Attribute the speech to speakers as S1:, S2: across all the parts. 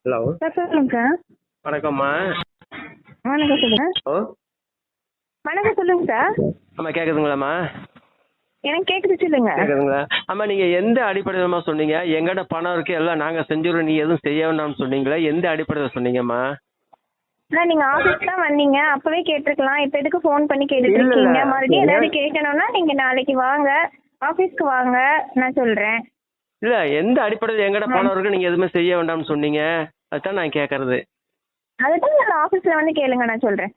S1: Hello.
S2: Sir சொல்லுங்க sir.
S1: வணக்கம்மா.
S2: வணக்கம் சொல்லுங்க.
S1: ஓ
S2: வணக்கம் சொல்லுங்க சார்.
S1: ஆமாம், கேட்குதுங்களாம்மா?
S2: எனக்கு கேட்குது சொல்லுங்க.
S1: கேட்குதுங்களா? ஆமாம், நீங்கள் எந்த அடிப்படையிலம்மா சொன்னீங்க? எங்கிட்ட பணம் இருக்குது, எல்லாம் நாங்கள் செஞ்சுருவோம், நீ எதுவும் செய்ய வேண்டாம்னு சொன்னீங்களா? எந்த அடிப்படையில் சொன்னீங்கம்மா?
S2: அண்ணா நீங்க ஆஃபீஸ் தான் வந்தீங்க, அப்பவே கேட்டிருக்கலாம். இப்போ எதுக்கு ஃபோன் பண்ணி கேட்டுட்டு
S1: இல்ல,
S2: இருக்கீங்க?
S1: இல்ல.
S2: மறுபடியும் ஏதாவது கேட்கணும்னா நீங்க நாளைக்கு வாங்க, ஆஃபீஸ்க்கு வாங்க, நான் சொல்றேன்.
S1: இல்லை, எந்த அடிப்படையில் எங்கிட்ட பணம் இருக்குது, நீங்கள் எதுவுமே செய்ய வேண்டாம்னு சொன்னீங்க? அதுதான் நான் கேட்கறது.
S2: அதுதான் நான் ஆஃபீஸில் வந்து கேளுங்க, நான் சொல்றேன்.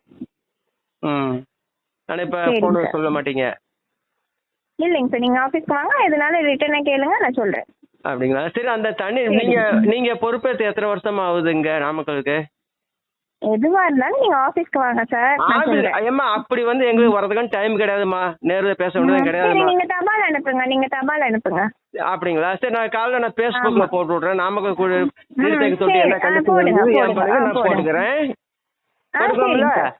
S1: ம். ஆனால் இப்போ
S2: சரிங்க
S1: ஃபோன்
S2: சார்.
S1: சொல்ல மாட்டீங்க
S2: இல்லைங்க சார், நீங்க ஆஃபீஸ்க்கு வாங்க, எதுனால ரிட்டர்னாக கேளுங்க, நான் சொல்றேன்.
S1: அப்படிங்களா? சரி, அந்த தண்ணி
S2: சரி.
S1: நீங்கள் பொறுப்பேற்று எத்தனை வருஷமா ஆகுதுங்க நாமக்கலுக்கு?
S2: எதுவா இருந்தாலும் நீங்க ஆஃபீஸ்க்கு வாங்க சார், நான் சொல்றேன்.
S1: ஏம்மா, அப்படி வந்து எங்களுக்கு வரதுக்கான டைம் கிடையாதும்மா, நேரில் பேச வேண்டியது
S2: சரி,
S1: கிடையாதும்மா.
S2: நீங்க தபால் அனுப்புங்க, நீங்க தபால் அனுப்புங்க.
S1: அப்படிங்களா? சரி, நான் காலைல நான் ஃபேஸ்புக்கில்
S2: ஆமா.
S1: போட்டு விட்றேன். நாமக்கல் நீர்
S2: சரி.
S1: தேக்க தொட்டி என்ன கண்டிப்பாக
S2: போடுங்க,
S1: என்
S2: போடுங்க.
S1: பண்ணுங்க, நான்
S2: போடுங்க.
S1: போட்டுக்கிறேன்.
S2: சரிங்க
S1: போட்டுக்கலாம்ல?
S2: சார்.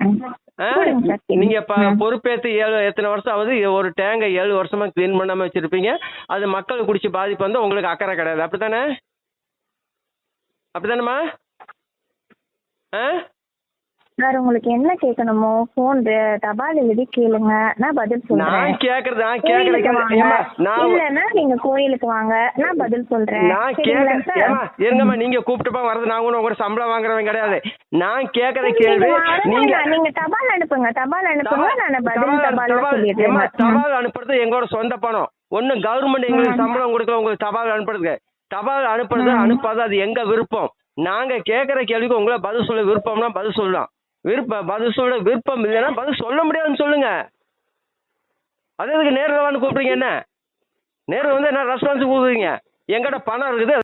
S2: போடுங்க சார். சரி.
S1: நீங்கள் பொறுப்பேற்று எத்தனை வருஷம் ஆகுது? ஒரு டேங்கை 7 வருஷமா க்ளீன் பண்ணாமல் வச்சுருப்பீங்க. அது மக்கள் குடிச்சு பாதிப்பு வந்து உங்களுக்கு அக்கறை கிடையாது, அப்படித்தானே? அப்படித்தானேம்மா? ஆ
S2: சார் உங்களுக்கு என்ன கேட்கணுமோ ஃபோன் தபால் எழுதி கேளுங்க, நான் பதில் சொல்றேன்.
S1: நான் கேட்கறது
S2: கோயிலுக்கு வாங்க.
S1: ஏம்மா, நான்
S2: இல்லைன்னா நீங்க கோயிலுக்கு வாங்க, நான் பதில் சொல்றேன்.
S1: நான்
S2: சரிங்களா
S1: கேட்க
S2: சார்?
S1: ஏம்மா இருங்கம்மா, நீங்க கூப்பிட்டுப்பா வரது, நான் கூட சம்பளம் வாங்குறவன் கிடையாது. நான் கேட்கற
S2: சரி,
S1: கேள்வி
S2: நீங்க நீங்க தபால் அனுப்புங்க, தபால் அனுப்புங்க, நான் பதில் தபால்ல
S1: ஏம்மா,
S2: சொல்லிடுறேன்.
S1: தபால் அனுப்புறது எங்களோட சொந்த பணம். ஒன்னும் கவர்மெண்ட் எங்களுக்கு சம்பளம் கொடுக்கல உங்களுக்கு தபால் அனுப்புறதுக்கு. தபால் அனுப்புறது அனுப்பாது அது எங்க விருப்பம். நாங்க கேட்கற கேள்விக்கு உங்களை பதில் சொல்ல விருப்பம்னா பதில் சொல்லலாம். பதில் சொல்ல விருப்பம் இல்லைன்னா பதில் சொல்ல முடியாதுன்னு சொல்லுங்க. அது எதுக்கு நேரில் கூப்பிடுறீங்க? என்ன நேரில் வந்து என்ன ரெஸ்பான்ஸ் கொடுக்குறீங்க? எங்கிட்ட பணம் இருக்குது.